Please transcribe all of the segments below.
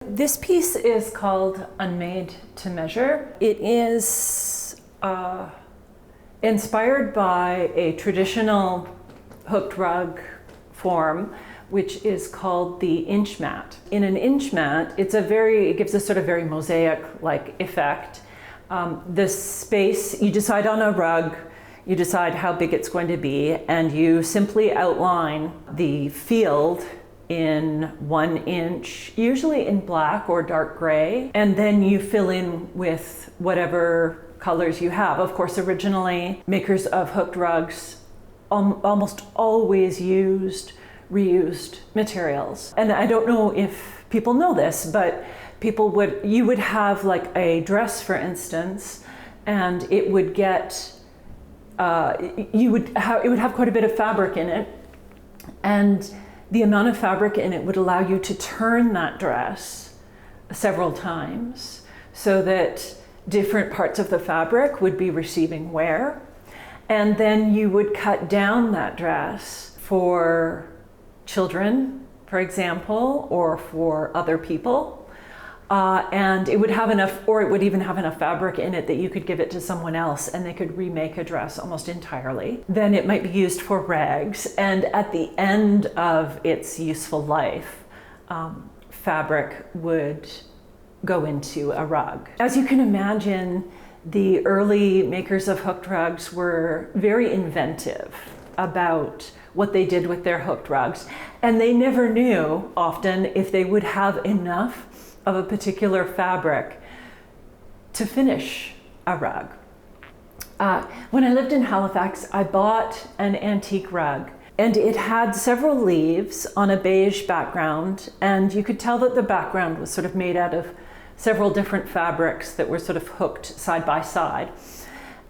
This piece is called Unmade to Measure. It is inspired by a traditional hooked rug form, which is called the inch mat. In an inch mat, it gives a sort of very mosaic-like effect. The space, you decide on a rug, you decide how big it's going to be, and you simply outline the field in 1 inch, usually in black or dark gray, and then you fill in with whatever colors you have. Of course, originally, makers of hooked rugs almost always used reused materials. And I don't know if people know this, but you would have like a dress, for instance, and it would get, it would have quite a bit of fabric in it, and the amount of fabric in it would allow you to turn that dress several times so that different parts of the fabric would be receiving wear. And then you would cut down that dress for children, for example, or for other people. And it would have enough, or it would even have enough fabric in it that you could give it to someone else and they could remake a dress almost entirely. Then it might be used for rags. And at the end of its useful life, fabric would go into a rug. As you can imagine, the early makers of hooked rugs were very inventive about what they did with their hooked rugs. And they never knew often if they would have enough of a particular fabric to finish a rug. When I lived in Halifax, I bought an antique rug, and it had several leaves on a beige background, and you could tell that the background was sort of made out of several different fabrics that were sort of hooked side by side.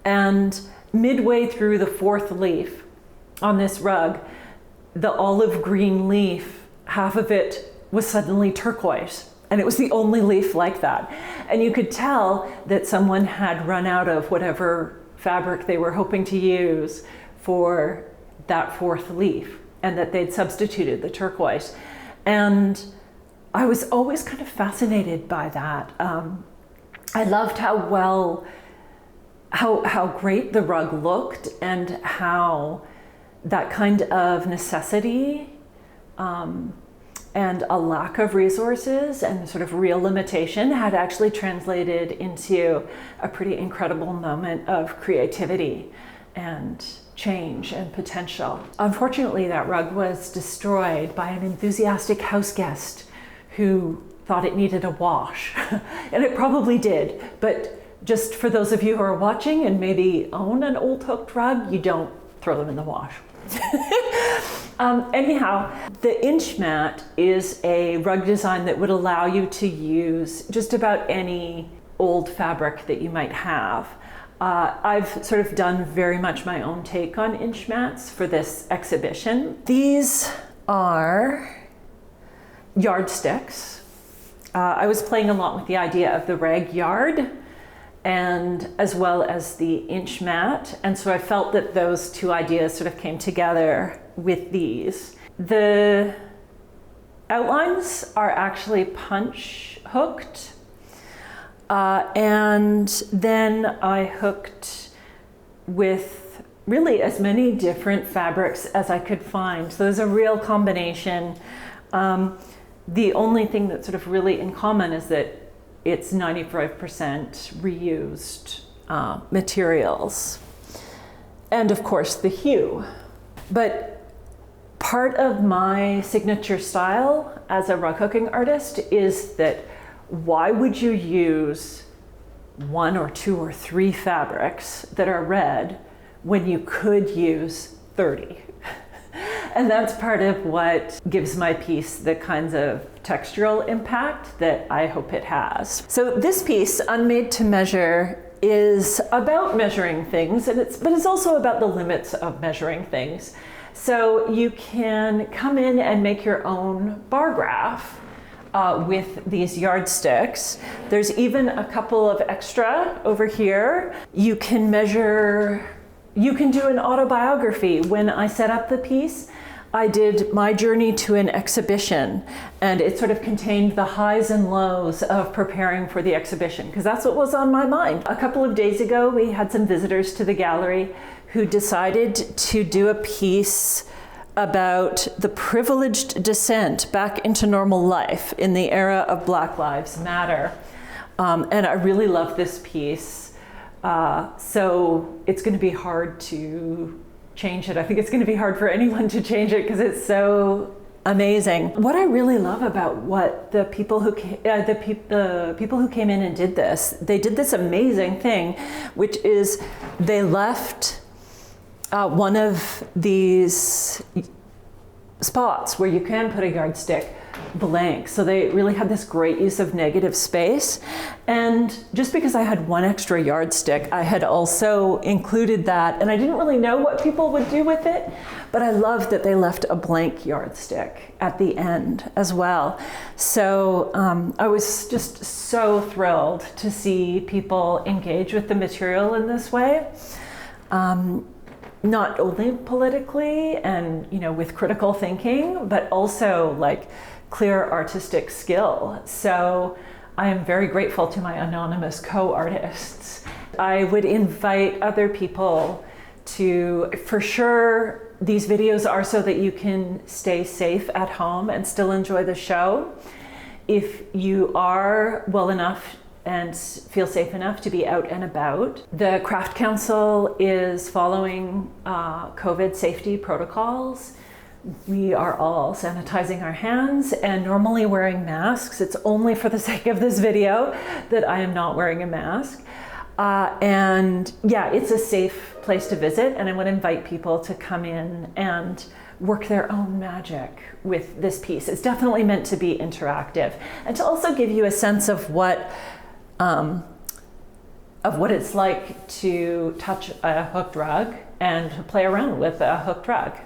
And midway through the 4th leaf on this rug, the olive green leaf, half of it was suddenly turquoise. And it was the only leaf like that. And you could tell that someone had run out of whatever fabric they were hoping to use for that 4th leaf, and that they'd substituted the turquoise. And I was always kind of fascinated by that. I loved how great the rug looked, and how that kind of necessity and a lack of resources and sort of real limitation had actually translated into a pretty incredible moment of creativity and change and potential. Unfortunately, that rug was destroyed by an enthusiastic house guest who thought it needed a wash. And it probably did, but just for those of you who are watching and maybe own an old hooked rug, you don't throw them in the wash. Anyhow, the inch mat is a rug design that would allow you to use just about any old fabric that you might have. I've sort of done very much my own take on inch mats for this exhibition. These are yardsticks. I was playing a lot with the idea of the rag yard, and as well as the inch mat. And so I felt that those two ideas sort of came together with these. The outlines are actually punch hooked. And then I hooked with really as many different fabrics as I could find. So there's a real combination. The only thing that's sort of really in common is that it's 95% reused materials. And of course the hue. But part of my signature style as a rug hooking artist is that why would you use 1 or 2 or 3 fabrics that are red when you could use 30? And that's part of what gives my piece the kinds of textural impact that I hope it has. So this piece, Unmade to Measure, is about measuring things, but it's also about the limits of measuring things. So you can come in and make your own bar graph with these yardsticks. There's even a couple of extra over here. You can measure, you can do an autobiography. When I set up the piece, I did my journey to an exhibition, and it sort of contained the highs and lows of preparing for the exhibition, because that's what was on my mind. A couple of days ago, we had some visitors to the gallery who decided to do a piece about the privileged descent back into normal life in the era of Black Lives Matter. And I really love this piece. So it's going to be hard to change it. I think it's going to be hard for anyone to change it because it's so amazing. What I really love about what the people who people who came in and did this, they did this amazing thing, which is they left one of these spots where you can put a yardstick blank. So they really had this great use of negative space. And just because I had one extra yardstick, I had also included that, and I didn't really know what people would do with it, but I loved that they left a blank yardstick at the end as well. So I was just so thrilled to see people engage with the material in this way. Not only politically and, you know, with critical thinking, but also like clear artistic skill. So I am very grateful to my anonymous co-artists. I would invite other people to, for sure, these videos are so that you can stay safe at home and still enjoy the show. If you are well enough and feel safe enough to be out and about. The Craft Council is following COVID safety protocols. We are all sanitizing our hands and normally wearing masks. It's only for the sake of this video that I am not wearing a mask. And yeah, it's a safe place to visit, and I would invite people to come in and work their own magic with this piece. It's definitely meant to be interactive and to also give you a sense of what it's like to touch a hooked rug and play around with a hooked rug.